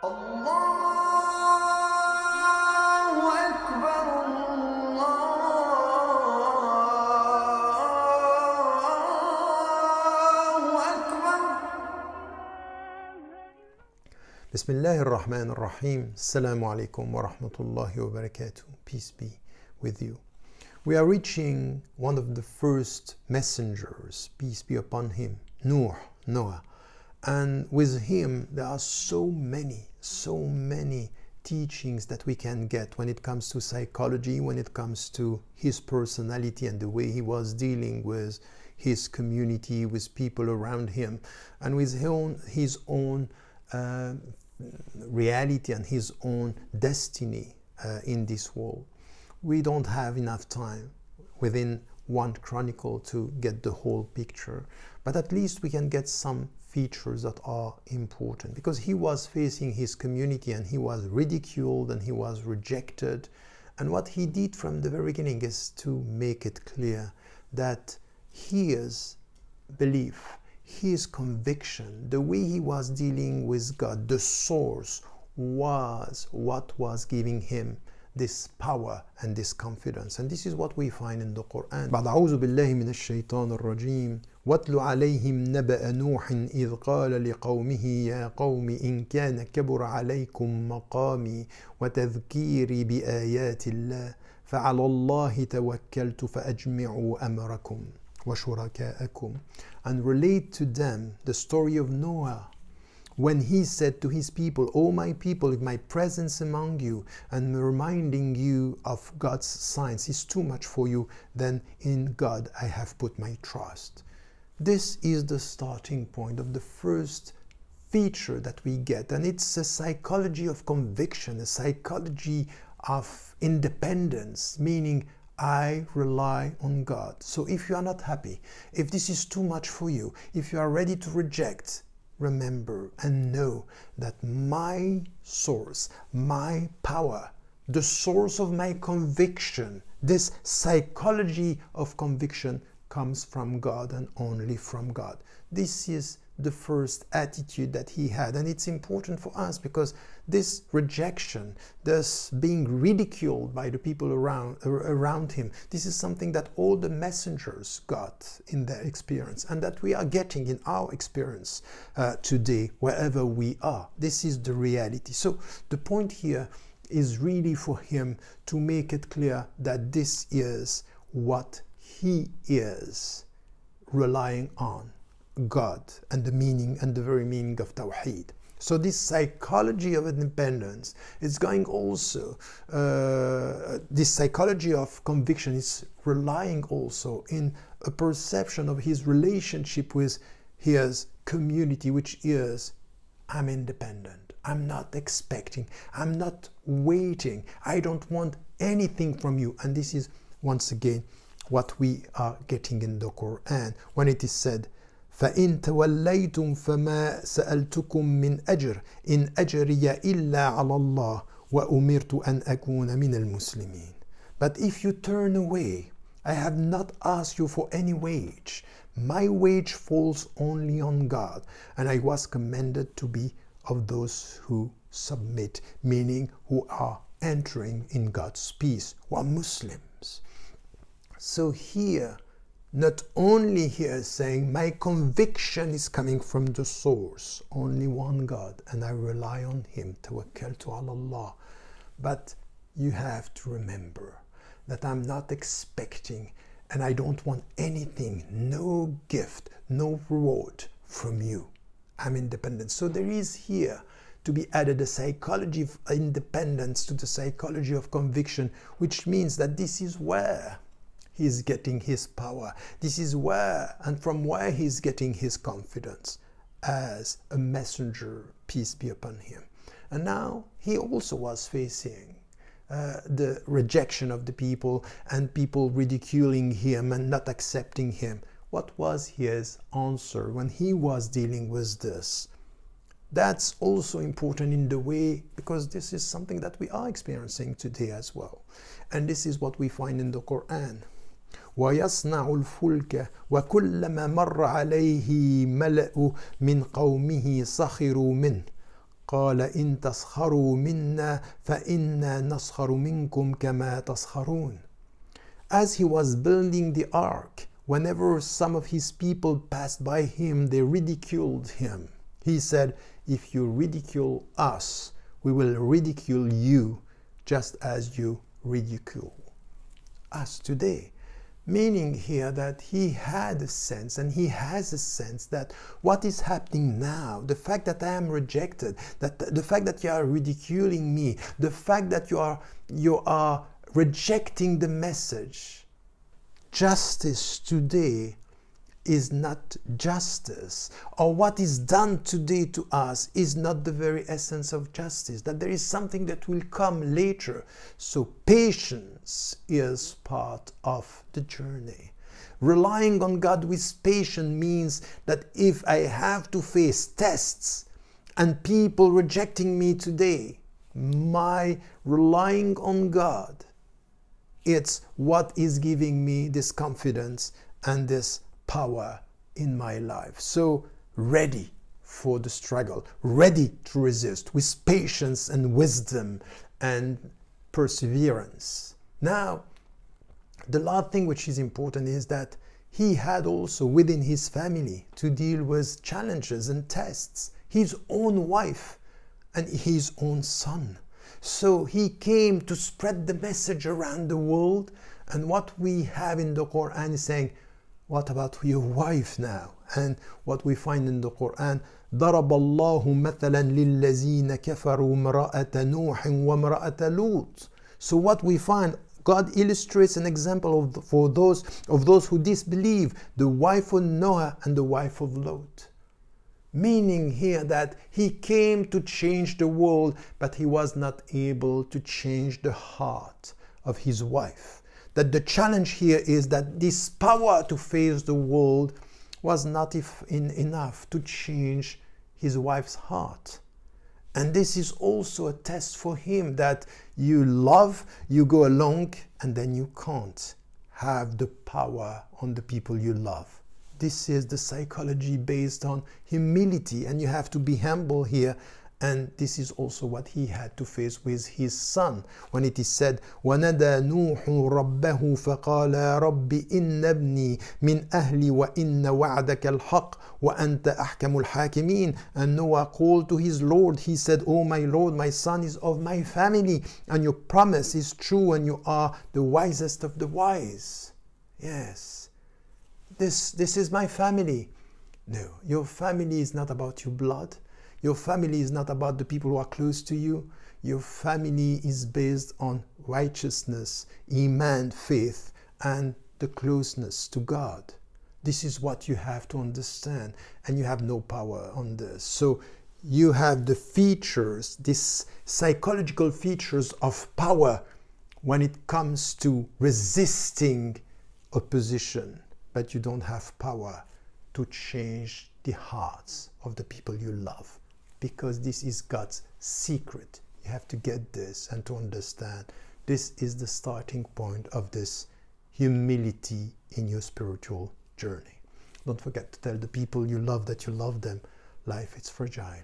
الله أكبر الله أكبر. بسم الله الرحمن الرحيم. Assalamu alaikum wa rahmatullahi wa barakatuh. Peace be with you. We are reaching one of the first messengers, peace be upon him, Noah. And with him there are so many teachings that we can get when it comes to psychology, when it comes to his personality and the way he was dealing with his community, with people around him, and with his own reality and his own destiny in this world. We don't have enough time within one chronicle to get the whole picture, but at least we can get some features that are important, because he was facing his community and he was ridiculed and he was rejected. And what he did from the very beginning is to make it clear that his belief, his conviction, the way he was dealing with God, the source, was what was giving him this power and this confidence. And this is what we find in the Quran. بعد أعوذ بالله من الشيطان الرجيم واتل عليهم نبأ نوح إذ قال لقومه يا قوم إن كان كبر عليكم مقامي وتذكيري بآيات الله فعلى الله توكلت فأجمعوا أمركم وشركاءكم. And relate to them the story of Noah, when he said to his people, "O my people, if my presence among you and reminding you of God's signs is too much for you, then in God I have put my trust." This is the starting point of the first feature that we get, and it's a psychology of conviction, a psychology of independence, meaning I rely on God. So if you are not happy, if this is too much for you, if you are ready to reject, remember and know that my source, my power, the source of my conviction, this psychology of conviction comes from God and only from God. This is the first attitude that he had, and it's important for us because this rejection, this being ridiculed by the people around him, this is something that all the messengers got in their experience and that we are getting in our experience today wherever we are. This is the reality. So the point here is really for him to make it clear that this is what he is relying on, God, and the meaning and the very meaning of Tawheed. So this psychology of independence is going also, this psychology of conviction is relying also in a perception of his relationship with his community, which is, I'm independent, I'm not expecting, I'm not waiting, I don't want anything from you. And this is once again what we are getting in the Quran when it is said, فَإِن تَوَلَّيْتُمْ فَمَا سَأَلْتُكُمْ مِنْ أَجْرٍ إِنْ أَجْرِيَ إِلَّا عَلَى اللَّهِ وَأُمِرْتُ أَنْ أَكُونَ مِنَ الْمُسْلِمِينَ. But if you turn away, I have not asked you for any wage. My wage falls only on God, and I was commanded to be of those who submit, meaning who are entering in God's peace, who are Muslims. So here, not only here saying my conviction is coming from the source, only one God, and I rely on him, tawakkaltu ala Allah. But you have to remember that I'm not expecting and I don't want anything, no gift, no reward from you. I'm independent. So there is here to be added a psychology of independence to the psychology of conviction, which means that this is where he's getting his power. This is where and from where he's getting his confidence as a messenger, peace be upon him. And now he also was facing the rejection of the people and people ridiculing him and not accepting him. What was his answer when he was dealing with this? That's also important in the way, because this is something that we are experiencing today as well. And this is what we find in the Quran. ويصنع الفلك وكلما مر عليه ملأ من قومه سخروا منه قال إن تسخروا منا فإنا نسخر منكم كما تسخرون. As he was building the ark, whenever some of his people passed by him, they ridiculed him. He said, if you ridicule us, we will ridicule you just as you ridicule us today. Meaning here that he had a sense, and he has a sense, that what is happening now, the fact that I am rejected, that the fact that you are ridiculing me, the fact that you are rejecting the message, justice today is not justice, or what is done today to us is not the very essence of justice, that there is something that will come later. So patience is part of the journey. Relying on God with patience means that if I have to face tests and people rejecting me today, my relying on God, it's what is giving me this confidence and this power in my life. So ready for the struggle, ready to resist with patience and wisdom and perseverance. Now, the last thing which is important is that he had also within his family to deal with challenges and tests, his own wife and his own son. So he came to spread the message around the world, and what we have in the Quran is saying, what about your wife now? And what we find in the Quran, ضرب الله مثلا للذين كفروا امرأة نوح وامرأة لوط. So what we find, God illustrates an example for those who disbelieve, the wife of Noah and the wife of Lot. Meaning here that he came to change the world, but he was not able to change the heart of his wife. That the challenge here is that this power to face the world was not enough to change his wife's heart. And this is also a test for him, that you love, you go along, and then you can't have the power on the people you love. This is the psychology based on humility, and you have to be humble here. And this is also what he had to face with his son, when it is said, وَنَدَى نُوحُ رَبَّهُ فَقَالَ رَبِّ إِنَّ ابْنِي مِنْ أَهْلِي وَإِنَّ وَعْدَكَ الْحَقِّ وَأَنْتَ أَحْكَمُ الْحَاكِمِينَ. And Noah called to his Lord. He said, oh my Lord, my son is of my family, and your promise is true, and you are the wisest of the wise. Yes, this is my family. No, your family is not about your blood. Your family is not about the people who are close to you. Your family is based on righteousness, iman, faith, and the closeness to God. This is what you have to understand, and you have no power on this. So you have the features, these psychological features of power when it comes to resisting opposition, but you don't have power to change the hearts of the people you love. Because this is God's secret. You have to get this and to understand this is the starting point of this humility in your spiritual journey. Don't forget to tell the people you love that you love them. Life is fragile.